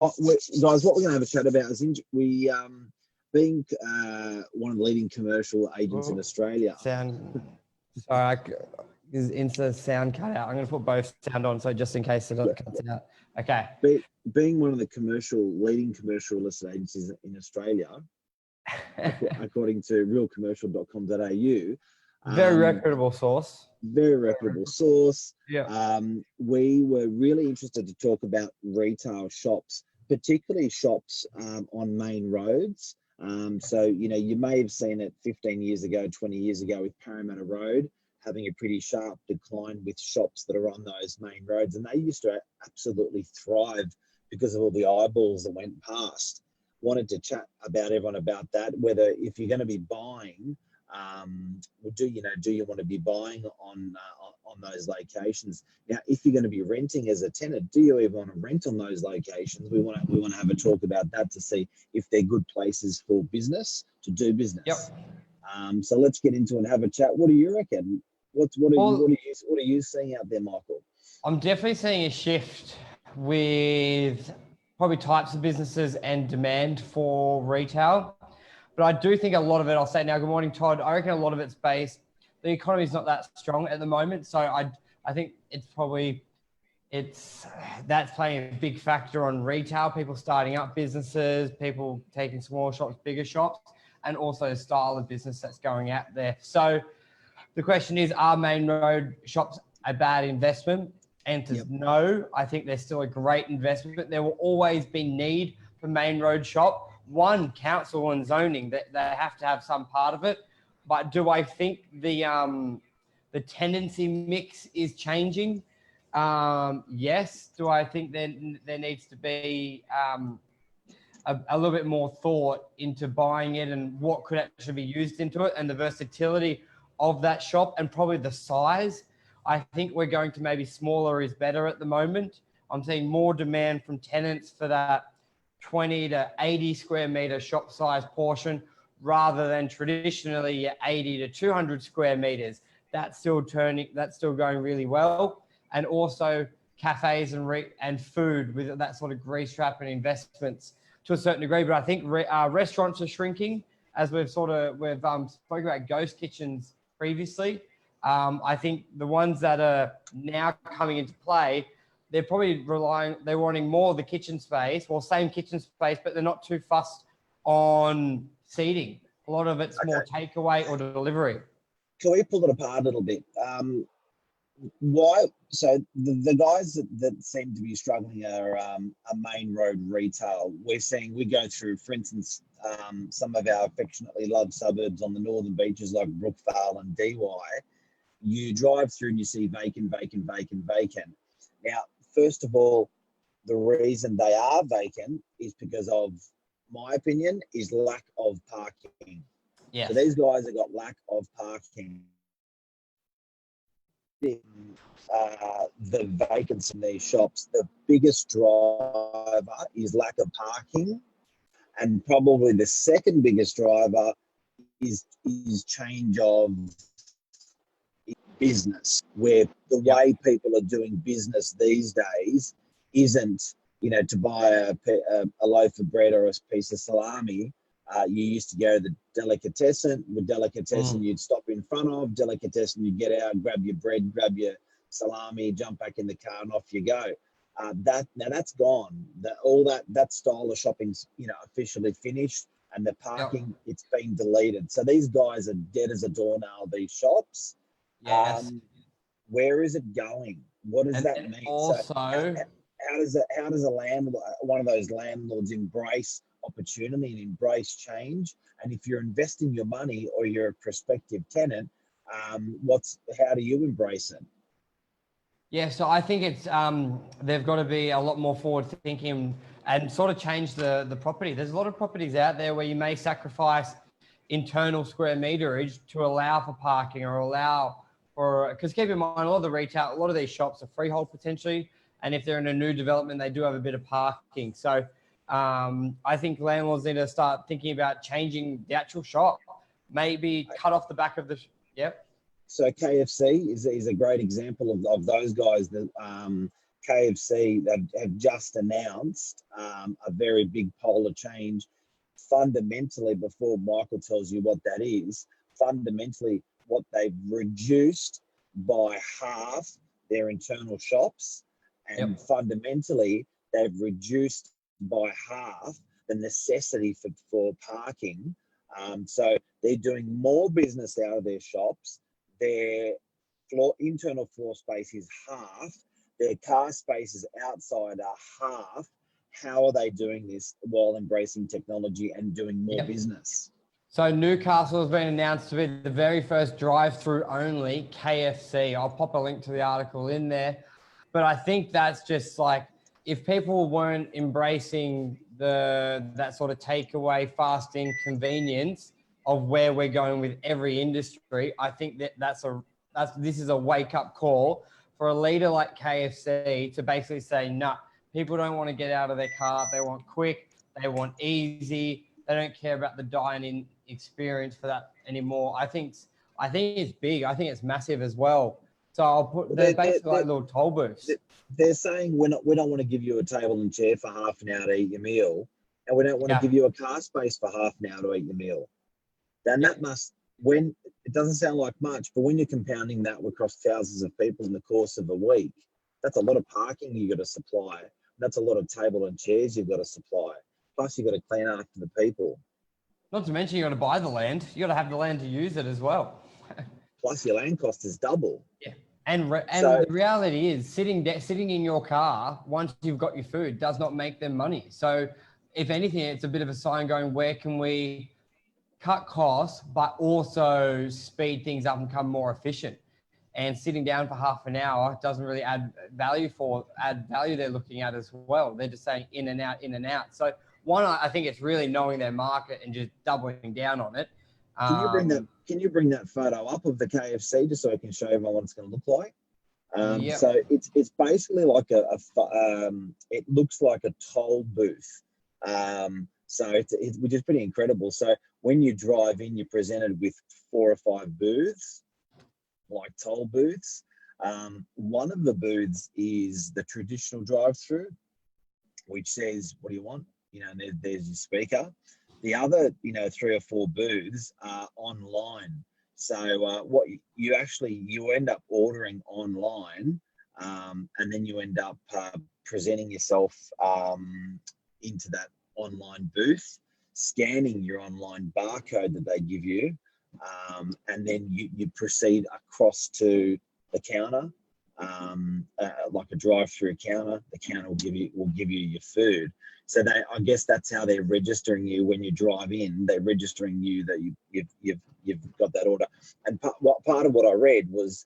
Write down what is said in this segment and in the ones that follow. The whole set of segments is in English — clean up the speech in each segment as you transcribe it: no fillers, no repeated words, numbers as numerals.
Guys, what we're going to have a chat about is being one of the leading commercial agents in Australia. Sorry, is Insta sound cut out. I'm going to put both sound on, so just in case it cuts out. Okay. Being one of the leading commercial real estate agencies in Australia, according to realcommercial.com.au. Very reputable source. Very reputable source. Yeah. We were really interested to talk about retail shops, particularly shops on main roads. So, you may have seen it 15 years ago, 20 years ago with Parramatta Road having a pretty sharp decline with shops that are on those main roads. And they used to absolutely thrive because of all the eyeballs that went past. Wanted to chat about everyone about that, whether if you're going to be buying, do you want to be buying on those locations? Now, if you're going to be renting as a tenant, do you even want to rent on those locations? We want to have a talk about that to see if they're good places for business to do business. Yep. So let's get into it and have a chat. What do you reckon? What are you seeing out there, Michael? I'm definitely seeing a shift with probably types of businesses and demand for retail. But I do think a lot of it, I'll say now, good morning, Todd. I reckon a lot of it's based, the economy is not that strong at the moment. So I think that's playing a big factor on retail, people starting up businesses, people taking small shops, bigger shops, and also the style of business that's going out there. So the question is, are main road shops a bad investment? Answer is no. I think they're still a great investment. There will always be need for main road shop. One, council and zoning, that they have to have some part of it. But do I think the tenancy mix is changing? Yes. Do I think there needs to be a little bit more thought into buying it and what could actually be used into it and the versatility of that shop and probably the size? I think we're going to maybe smaller is better at the moment. I'm seeing more demand from tenants for that 20 to 80 square meter shop size portion rather than traditionally 80 to 200 square meters. That's still going really well. And also cafes and food with that sort of grease trap and investments to a certain degree. But I think restaurants are shrinking, as we've spoken about ghost kitchens previously. I think the ones that are now coming into play, they're probably they're wanting more of the kitchen space, same kitchen space, but they're not too fussed on seating. A lot of it's more takeaway or delivery. Can we pull it apart a little bit? Why? So the guys that seem to be struggling are main road retail. We go through, for instance, some of our affectionately loved suburbs on the northern beaches like Brookvale and DY. You drive through and you see vacant. Now, first of all, the reason they are vacant is because of, my opinion, is lack of parking. Yeah. So these guys have got lack of parking. The vacancy in these shops, the biggest driver is lack of parking, and probably the second biggest driver is change of business, where the way people are doing business these days isn't, to buy a loaf of bread or a piece of salami. You used to go to the delicatessen. With delicatessen, you'd stop in front of delicatessen, you'd get out, grab your bread, grab your salami, jump back in the car, and off you go. That's gone. That style of shopping's officially finished, and the parking, it's been deleted. So these guys are dead as a doornail. These shops. Yes. Where is it going? What does that mean? Also, so how does a landlord, one of those landlords, embrace opportunity and embrace change? And if you're investing your money or you're a prospective tenant, how do you embrace it? Yeah, so I think it's they've got to be a lot more forward thinking and sort of change the property. There's a lot of properties out there where you may sacrifice internal square meterage to allow for parking or allow for, because keep in mind, a lot of these shops are freehold potentially, and if they're in a new development, they do have a bit of parking. So I think landlords need to start thinking about changing the actual shop, maybe cut off the back of the So KFC is a great example of those guys that KFC have just announced a very big polar change. Fundamentally, before Michael tells you what that is, fundamentally what they've reduced by half their internal shops, and fundamentally they've reduced by half the necessity for parking. So they're doing more business out of their shops. Their internal floor space is half. Their car spaces outside are half. How are they doing this while embracing technology and doing more business? So Newcastle has been announced to be the very first drive-through only KFC. I'll pop a link to the article in there. But I think that's just like, if people weren't embracing that sort of takeaway, fasting convenience of where we're going with every industry, I think this is a wake-up call for a leader like KFC to basically say, no, people don't want to get out of their car. They want quick, they want easy. They don't care about the dine-in experience for that anymore. I think it's big. I think it's massive as well. So they're basically like little toll booths. They're saying we don't want to give you a table and chair for half an hour to eat your meal, and we don't want to give you a car space for half an hour to eat your meal. Then that when it doesn't sound like much, but when you're compounding that across thousands of people in the course of a week, that's a lot of parking you got to supply. That's a lot of table and chairs you've got to supply. Plus, you've got to clean after the people. Not to mention, you got to buy the land. You got to have the land to use it as well. Plus, your land cost is double. Yeah, and the reality is, sitting in your car once you've got your food does not make them money. So, if anything, it's a bit of a sign going, where can we cut costs, but also speed things up and become more efficient? And sitting down for half an hour doesn't really add value. They're looking at as well. They're just saying in and out, in and out. So one, I think it's really knowing their market and just doubling down on it. Can you bring that photo up of the KFC just so I can show everyone what it's going to look like? So it's basically like it looks like a toll booth. Which is pretty incredible. So when you drive in, you're presented with 4 or 5 booths, like toll booths. One of the booths is the traditional drive-through, which says, what do you want? There's your speaker. The other, 3 or 4 booths are online. So what you end up ordering online, and then you end up presenting yourself into that online booth, scanning your online barcode that they give you, and then you proceed across to the counter, like a drive-through counter. The counter will give you your food. So I guess that's how they're registering you when you drive in. They're registering you that you've got that order. And part of what I read was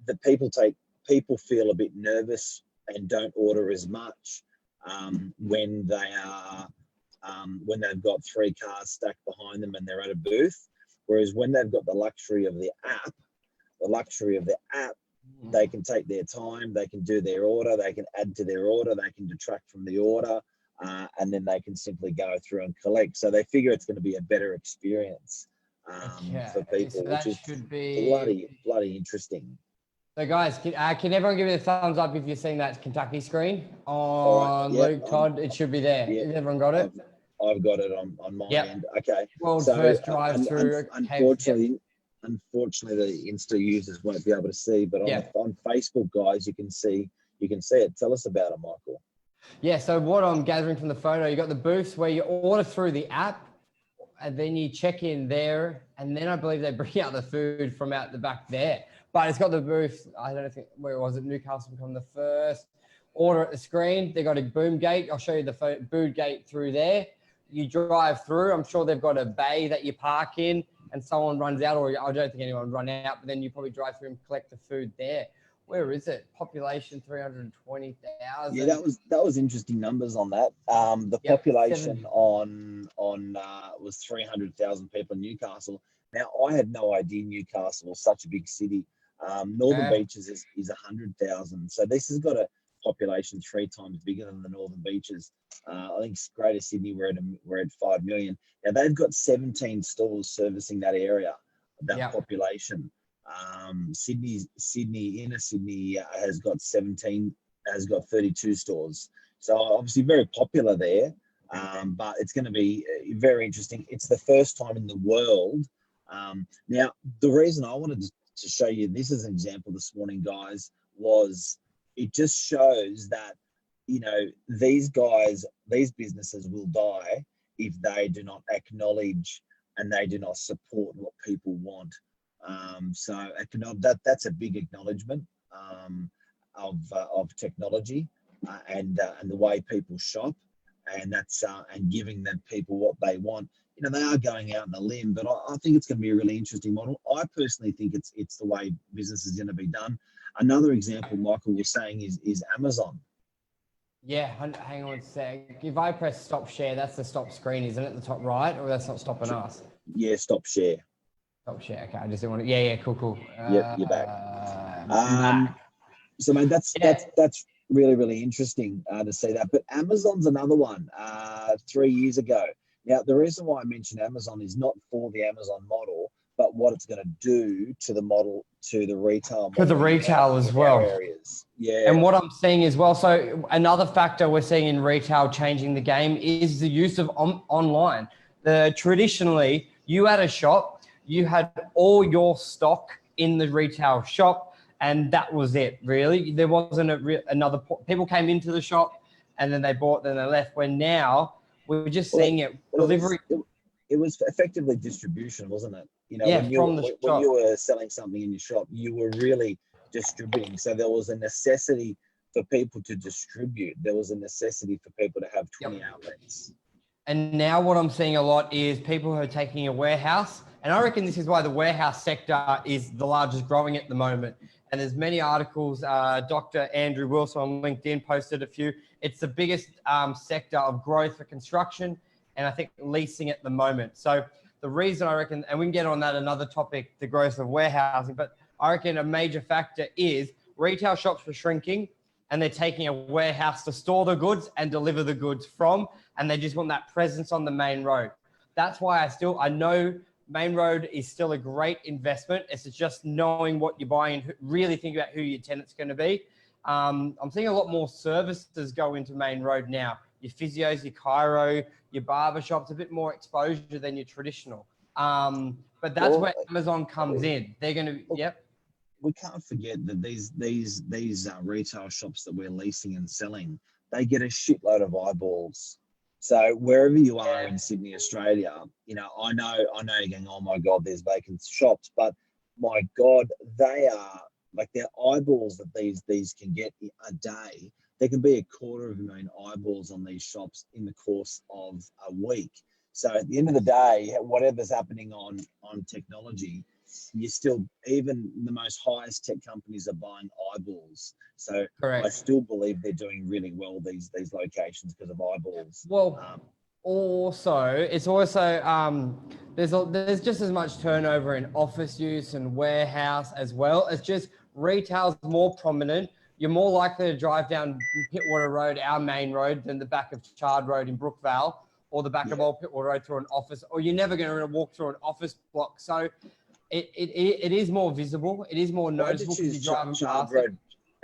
that people feel a bit nervous and don't order as much when they've got 3 cars stacked behind them and they're at a booth. Whereas when they've got the luxury of the app, they can take their time, they can do their order, they can add to their order, they can detract from the order, and then they can simply go through and collect. So they figure it's going to be a better experience for people, so which is bloody interesting. So guys, can everyone give me a thumbs up if you're seeing that Kentucky screen on Luke, Todd? It should be there. Yeah. Has everyone got it? I've got it on my end. Okay. World's first drive-through. Unfortunately, the Insta users won't be able to see, but on Facebook, guys, you can see it. Tell us about it, Michael. Yeah. So what I'm gathering from the photo, you got the booths where you order through the app, and then you check in there, and then I believe they bring out the food from out the back there. But it's got the booth. I don't think, where was it? Newcastle become the first. Order at the screen. They got a boom gate. I'll show you the boom gate through there. You drive through. I'm sure they've got a bay that you park in, and someone runs out, or I don't think anyone run out, but then you probably drive through and collect the food there. Where is it? Population 320,000. Yeah, that was interesting numbers on that. The population was 300,000 people in Newcastle. Now, I had no idea Newcastle was such a big city. Northern Beaches is 100,000. So this has got a population 3 times bigger than the Northern Beaches. I think Greater Sydney, we're at 5 million. Now, they've got 17 stores servicing that area, that population. Sydney, inner Sydney has got 32 stores. So obviously very popular there, but it's going to be very interesting. It's the first time in the world. Now, the reason I wanted to show you this as an example this morning, guys, was it just shows that, these businesses will die if they do not acknowledge and they do not support what people want. So that's a big acknowledgement of technology and the way people shop, and that's and giving them people what they want. They are going out on a limb, but I think it's going to be a really interesting model. I personally think it's the way business is going to be done. Another example Michael was saying is Amazon. Yeah, hang on a sec. If I press stop share, that's the stop screen, isn't it? The top right, or that's not stopping us? Yeah, stop share. Stop share. Okay, I just didn't want to. Yeah, cool. Yep, you're back. So, mate, that's really, really interesting to see that. But Amazon's another one. 3 years ago. Now, the reason why I mention Amazon is not for the Amazon model, but what it's going to do to the model, to the retail model. For the retail as well. Areas. Yeah. And what I'm seeing as well, so another factor we're seeing in retail changing the game is the use of online. Traditionally, you had a shop, you had all your stock in the retail shop, and that was it, really. There wasn't another... People came into the shop, and then they bought, then they left. When now, we're just seeing delivery... It was effectively distribution, wasn't it? When you were selling something in your shop, you were really distributing. So there was a necessity for people to distribute. There was a necessity for people to have 20 outlets. And now what I'm seeing a lot is people who are taking a warehouse, and I reckon this is why the warehouse sector is the largest growing at the moment. And there's many articles, Dr. Andrew Wilson on LinkedIn posted a few. It's the biggest sector of growth for construction, and I think leasing at the moment. So the reason I reckon, and we can get on that another topic, the growth of warehousing, but I reckon a major factor is retail shops are shrinking, and they're taking a warehouse to store the goods and deliver the goods from, and they just want that presence on the main road. That's why I know main road is still a great investment. It's just knowing what you're buying and really think about who your tenant's going to be. I'm seeing a lot more services go into main road now. Your physios, your chiro, your barber shops, a bit more exposure than your traditional. But that's where Amazon comes in. They're going to, yep. We can't forget that these retail shops that we're leasing and selling, they get a shitload of eyeballs. So wherever you are in Sydney, Australia, I know you're going, oh my God, there's vacant shops, but my God, they are like their eyeballs that these can get a day. There can be 250,000 eyeballs on these shops in the course of a week. So at the end of the day, whatever's happening on technology, you still, even the most highest tech companies are buying eyeballs. So correct. I still believe they're doing really well, these locations, because of eyeballs. Well, it's also there's just as much turnover in office use and warehouse as well. It's just retail's more prominent. You're more likely to drive down Pittwater Road, our main road, than the back of Chard Road in Brookvale, or the back of Old Pittwater Road through an office, or you're never going to walk through an office block. So it is more visible. It is more noticeable because you drive past Road.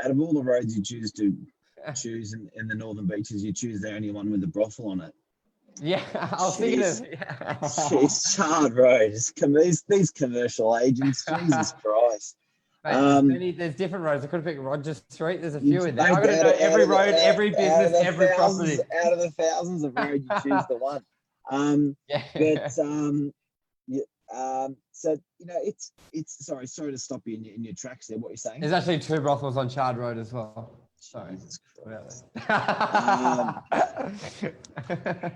Out of all the roads you choose in the Northern Beaches, you choose the only one with the brothel on it. Yeah, I was thinking of Jeez, Chard Road. These commercial agents, Jesus Christ. Mate, there's different roads. I could have picked Rogers Street. There's a few in there. I've got to know every road, every business, every property. Out of the thousands of roads, you choose the one. So it's sorry to stop you in your tracks there. What you're saying? There's actually 2 brothels on Chard Road as well. Sorry.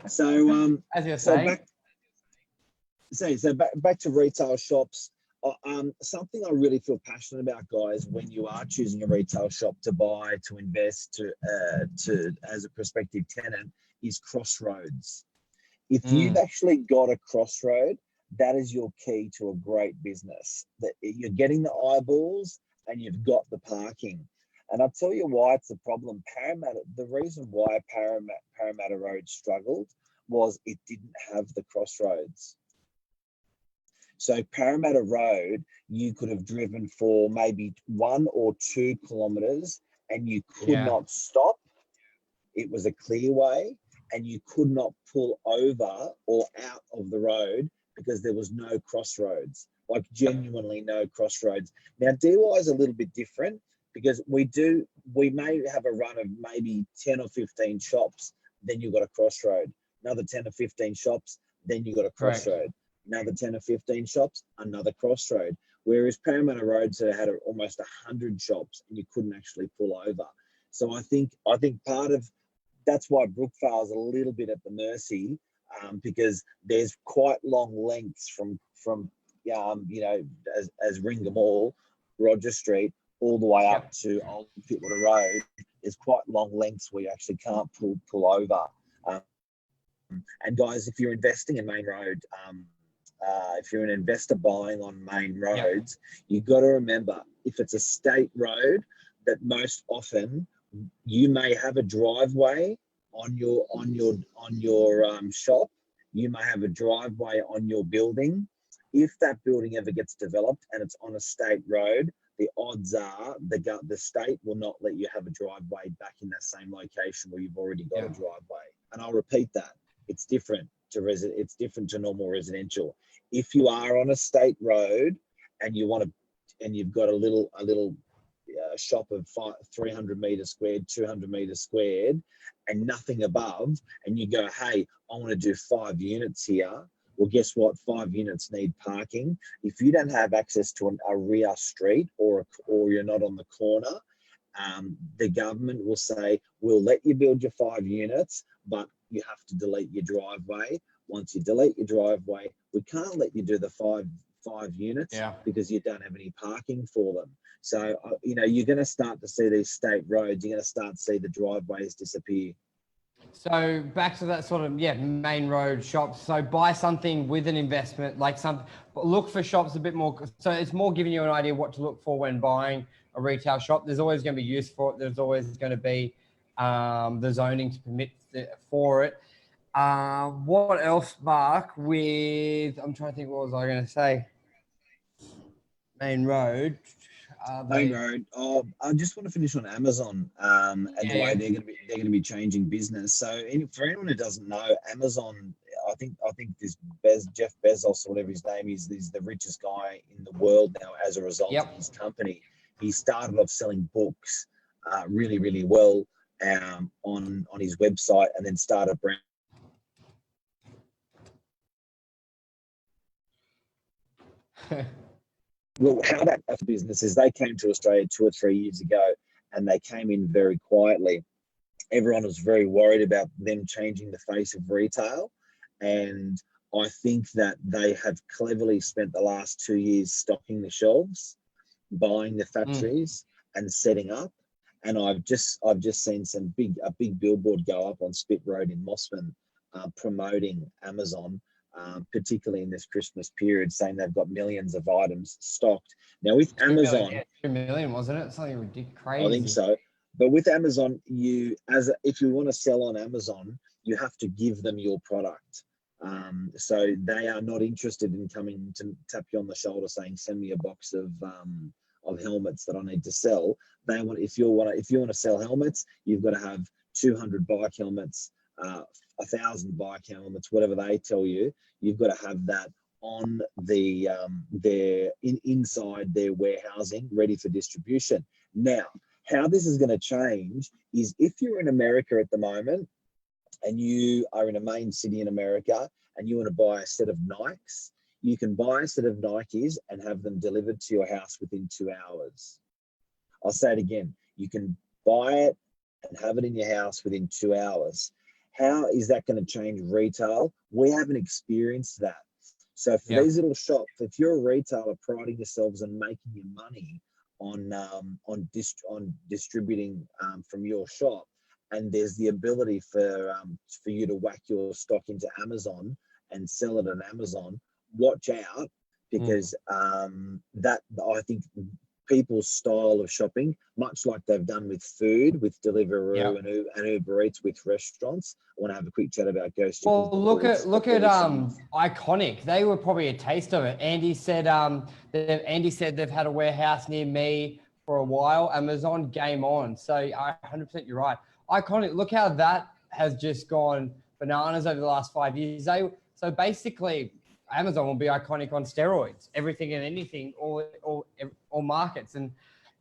So as you're saying. Back to retail shops. Something I really feel passionate about, guys, when you are choosing a retail shop to buy, to invest, to as a prospective tenant, is crossroads. If you've actually got a crossroad, that is your key to a great business. That you're getting the eyeballs and you've got the parking. And I'll tell you why it's a problem. The reason why Parramatta Road struggled was it didn't have the crossroads. So Parramatta Road, you could have driven for maybe 1 or 2 kilometres and you could not stop. It was a clear way and you could not pull over or out of the road because there was no crossroads, like genuinely no crossroads. Now, DY is a little bit different because we may have a run of maybe 10 or 15 shops, then you've got a crossroad, another 10 or 15 shops, then you've got a crossroad, another 10 or 15 shops, another crossroad. Whereas Parramatta Road had almost 100 shops and you couldn't actually pull over. So I think part of that's why Brookvale is a little bit at the mercy, because there's quite long lengths from as Ringham Mall, Roger Street, all the way up to Old Pittwater Road. There's quite long lengths where you actually can't pull over. And guys, if you're investing in Main Road, if you're an investor buying on main roads, you've got to remember, if it's a state road, that most often you may have a driveway on your shop. You may have a driveway on your building. If that building ever gets developed and it's on a state road, the odds are the state will not let you have a driveway back in that same location where you've already got a driveway. And I'll repeat that. It's different it's different to normal residential. If you are on a state road and you've got a little shop of 300 meters squared, 200 meters squared, and nothing above, and you go, hey, I want to do 5 units here. Well, guess what? 5 units need parking. If you don't have access to a rear street or you're not on the corner, the government will say, we'll let you build your 5 units, but you have to delete your driveway. Once you delete your driveway, we can't let you do the five units because you don't have any parking for them. So, you're going to start to see these state roads, you're going to start to see the driveways disappear. So back to that sort of, main road shops. So buy something with an investment, look for shops a bit more. So it's more giving you an idea what to look for when buying a retail shop. There's always going to be use for it. There's always going to be the zoning to permit for it. What else, Mark, I'm trying to think, what was I going to say? Main road. Main road. Oh, I just want to finish on Amazon and the way they're going to be changing business. So, for anyone who doesn't know, Amazon, I think this Jeff Bezos or whatever his name is the richest guy in the world now as a result of his company. He started off selling books really, really well on his website, and then started a brand. Well, how that business is, they came to Australia 2 or 3 years ago, and they came in very quietly. Everyone was very worried about them changing the face of retail, and I think that they have cleverly spent the last 2 years stocking the shelves, buying the factories, and setting up. And I've just seen a big billboard go up on Spit Road in Mossman, promoting Amazon. Particularly in this Christmas period, saying they've got millions of items stocked. Now with Amazon, 2 million, wasn't it? Something ridiculous, crazy. I think so. But with Amazon, if you want to sell on Amazon, you have to give them your product. So they are not interested in coming to tap you on the shoulder saying, "Send me a box of helmets that I need to sell." They want if you want to sell helmets, you've got to have 200 bike helmets. 1,000 bike helmets, whatever they tell you, you've got to have that on inside their warehousing, ready for distribution. Now, how this is going to change is if you're in America at the moment and you are in a main city in America and you want to buy a set of Nikes, you can buy a set of Nikes and have them delivered to your house within 2 hours. I'll say it again. You can buy it and have it in your house within 2 hours. How is that going to change retail? We haven't experienced that. So for these little shops, if you're a retailer priding yourselves on making your money on distributing from your shop, and there's the ability for you to whack your stock into Amazon and sell it on Amazon, watch out, because that I think people's style of shopping, much like they've done with food, with Deliveroo and Uber Eats with restaurants. I want to have a quick chat about ghost chickens. Well, look at Iconic. They were probably a taste of it. Andy said they've had a warehouse near me for a while. Amazon, game on. So 100% you're right. Iconic. Look how that has just gone bananas over the last 5 years. So basically, Amazon will be Iconic on steroids. Everything and anything, all markets, and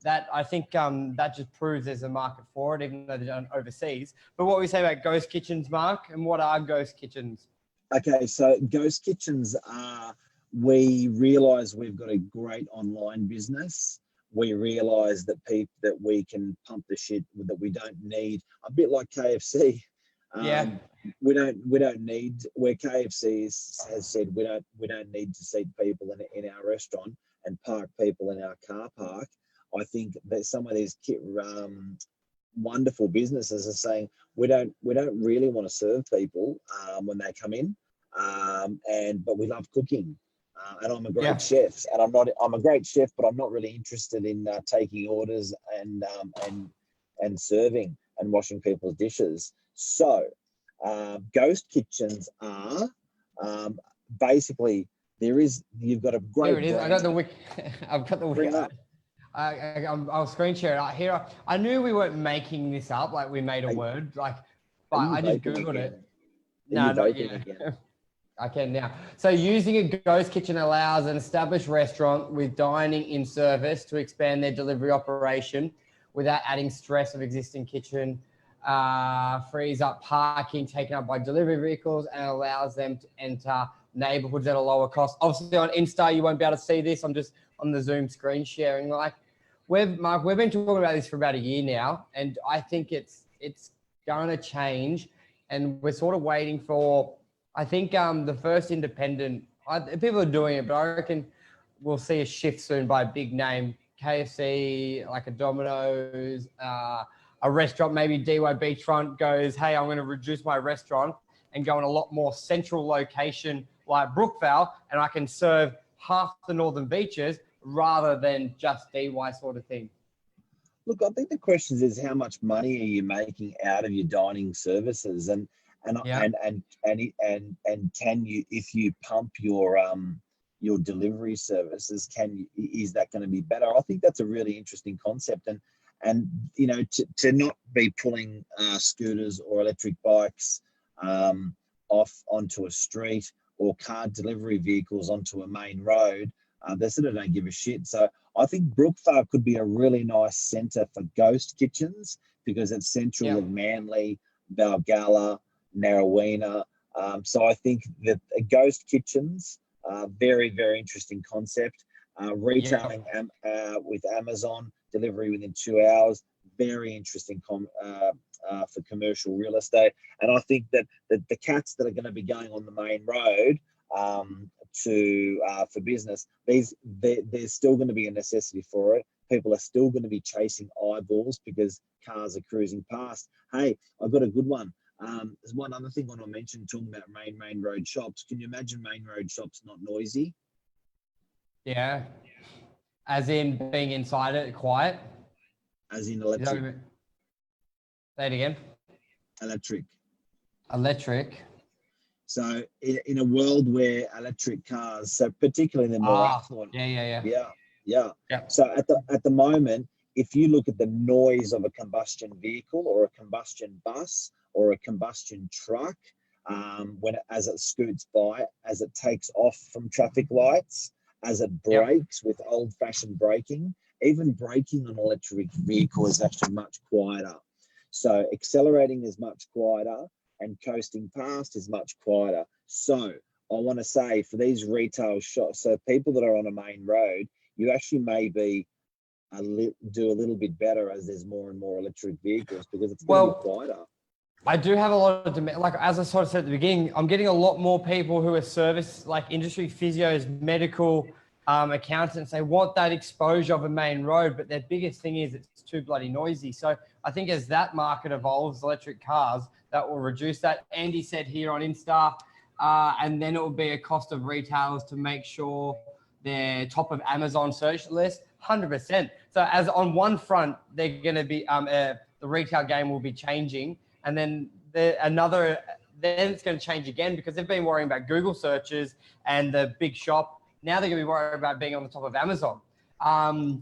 that I think that just proves there's a market for it, even though they're done overseas. But what we say about ghost kitchens, Mark, and what are ghost kitchens? Okay, so ghost kitchens are. We realise we've got a great online business. We realise that we can pump the shit that we don't need. A bit like KFC. We don't need, where KFC has said we don't need to seat people in our restaurant and park people in our car park. I think that some of these wonderful businesses are saying we don't really want to serve people when they come in, but we love cooking. And I'm a great chef, and I'm a great chef, but I'm not really interested in taking orders and serving and washing people's dishes. So ghost kitchens are basically you've got a great. Here it is. I got the wiki. I've got the wiki. I'll screen share it here. I knew we weren't making this up, like we made a word, but I just googled it. No, not yet. I can now. So using a ghost kitchen allows an established restaurant with dining in service to expand their delivery operation without adding stress of existing kitchen, frees up parking taken up by delivery vehicles, and allows them to enter neighborhoods at a lower cost. Obviously on Insta, you won't be able to see this. I'm just on the Zoom screen sharing. We've been talking about this for about a year now, and I think it's going to change, and we're sort of waiting for, I think the first independent, people are doing it, but I reckon we'll see a shift soon by a big name, KFC, like a Domino's, a restaurant, maybe DY Beachfront goes, hey, I'm going to reduce my restaurant and go in a lot more central location like Brookvale, and I can serve half the northern beaches rather than just DY sort of thing. Look, I think the question is how much money are you making out of your dining services, and can you, if you pump your delivery services, is that going to be better? I think that's a really interesting concept, and you know, to not be pulling scooters or electric bikes off onto a street, or car delivery vehicles onto a main road, they sort of don't give a shit. So I think Brookvale could be a really nice centre for ghost kitchens, because it's central of Manly, Balgalla, Narrowena. So I think that ghost kitchens, very, very interesting concept. Retailing with Amazon, delivery within 2 hours, very interesting for commercial real estate. And I think that the cats that are going to be going on the main road for business, there's still going to be a necessity for it. People are still going to be chasing eyeballs because cars are cruising past. Hey, I've got a good one. There's one other thing I want to mention, talking about main road shops. Can you imagine main road shops not noisy? Yeah. As in being inside it, quiet? As in electric. Say it again. Electric. So in a world where electric cars, so particularly the more affluent. Yeah. So at the moment, if you look at the noise of a combustion vehicle or a combustion bus or a combustion truck, as it scoots by, as it takes off from traffic lights, as it brakes with old-fashioned braking, even braking on an electric vehicle is actually much quieter. So accelerating is much quieter, and coasting past is much quieter. So I want to say, for these retail shops, so people that are on a main road, you actually maybe do a little bit better as there's more and more electric vehicles, because it's going to be quieter. I do have a lot of demand. Like, as I sort of said at the beginning, I'm getting a lot more people who are service, like industry physios, medical accountants. They want that exposure of a main road, but their biggest thing is it's too bloody noisy. So I think as that market evolves, electric cars, that will reduce that. Andy said here on Insta, and then it will be a cost of retailers to make sure they're top of Amazon search list. 100%. So as on one front, they're going to be the retail game will be changing, and then then it's going to change again because they've been worrying about Google searches and the big shop. Now they're going to be worried about being on the top of Amazon.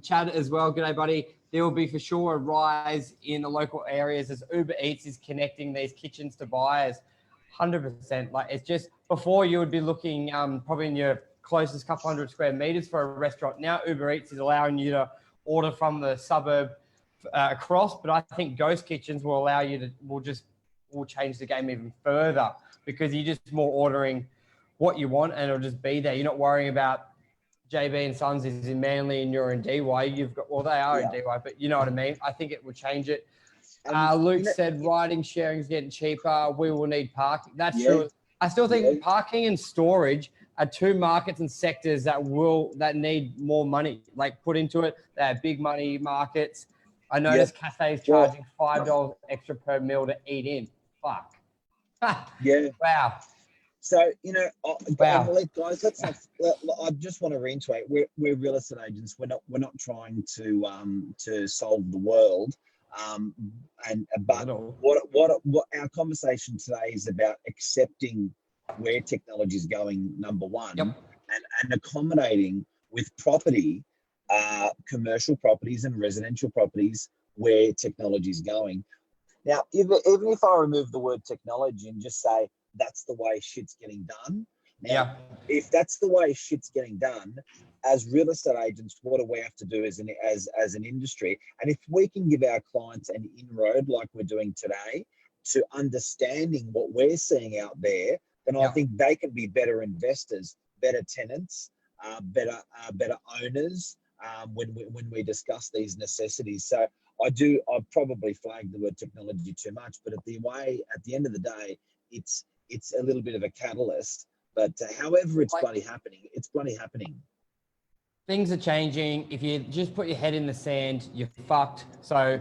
Chad as well, g'day buddy. There will be for sure a rise in the local areas as Uber Eats is connecting these kitchens to buyers. 100%. Like, it's just before you would be looking probably in your closest couple hundred square meters for a restaurant. Now Uber Eats is allowing you to order from the suburb across, but I think ghost kitchens will allow you to will change the game even further because you're just more ordering what you want and it'll just be there. You're not worrying about JB and Sons is in Manly and you're in DY. You've got, well, they are in DY, but you know what I mean? I think it will change it. Luke said riding sharing is getting cheaper. We will need parking. That's true. I still think parking and storage are two markets and sectors that need more money, like put into it. They're big money markets. I noticed cafes charging $5 extra per meal to eat in. Fuck. Wow. So, you know, guys, I just want to reiterate, we're real estate agents. We're not trying to solve the world. But what our conversation today is about accepting where technology is going, number one, and accommodating with property, commercial properties and residential properties where technology is going. Now, even if I remove the word technology and just say that's the way shit's getting done. Now, if that's the way shit's getting done, as real estate agents, what do we have to do as an industry? And if we can give our clients an inroad like we're doing today to understanding what we're seeing out there, then I think they can be better investors, better tenants, better owners when we discuss these necessities. So I've probably flagged the word technology too much, but at the end of the day, it's a little bit of a catalyst. But however it's bloody happening, it's bloody happening. Things are changing. If you just put your head in the sand, you're fucked. So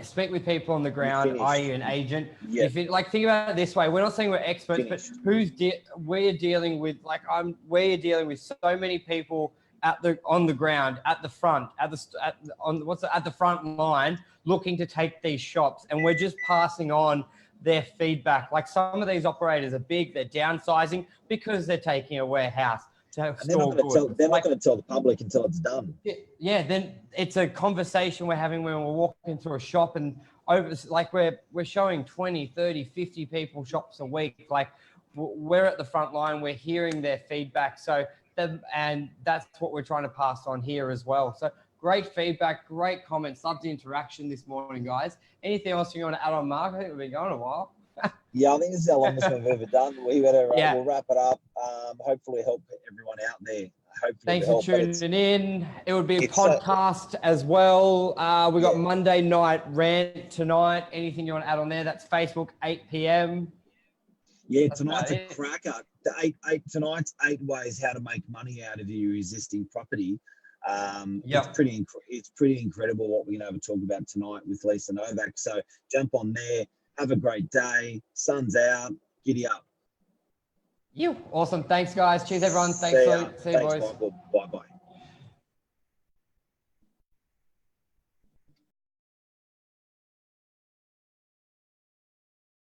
speak with people on the ground, i.e. an agent. If it, think about it this way, we're not saying we're experts, but we're dealing with so many people on the ground, at the front, at the front line, looking to take these shops, and we're just passing on their feedback. Like, some of these operators are big, they're downsizing because they're taking a warehouse to store goods. They're not going to tell the public until it's done. Yeah, then it's a conversation we're having when we're walking through a shop, and we're showing 20, 30, 50 people shops a week. Like, we're at the front line, we're hearing their feedback. And that's what we're trying to pass on here as well. So great feedback, great comments. Love the interaction this morning, guys. Anything else you want to add on, Mark? I think we've been going a while. Yeah, I think this is the longest we've ever done. We better we'll wrap it up. Hopefully help everyone out there. Thanks for tuning in. It would be a podcast as well. We got Monday night rant tonight. Anything you want to add on there? That's Facebook, 8 p.m. Yeah, tonight's a cracker. Tonight's 8 ways how to make money out of your existing property. It's pretty incredible what we're going to talk about tonight with Lisa Novak. So jump on there. Have a great day. Sun's out. Giddy up. Awesome. Thanks, guys. Cheers, everyone. Thanks, Luke. See you, boys. Michael. Bye-bye.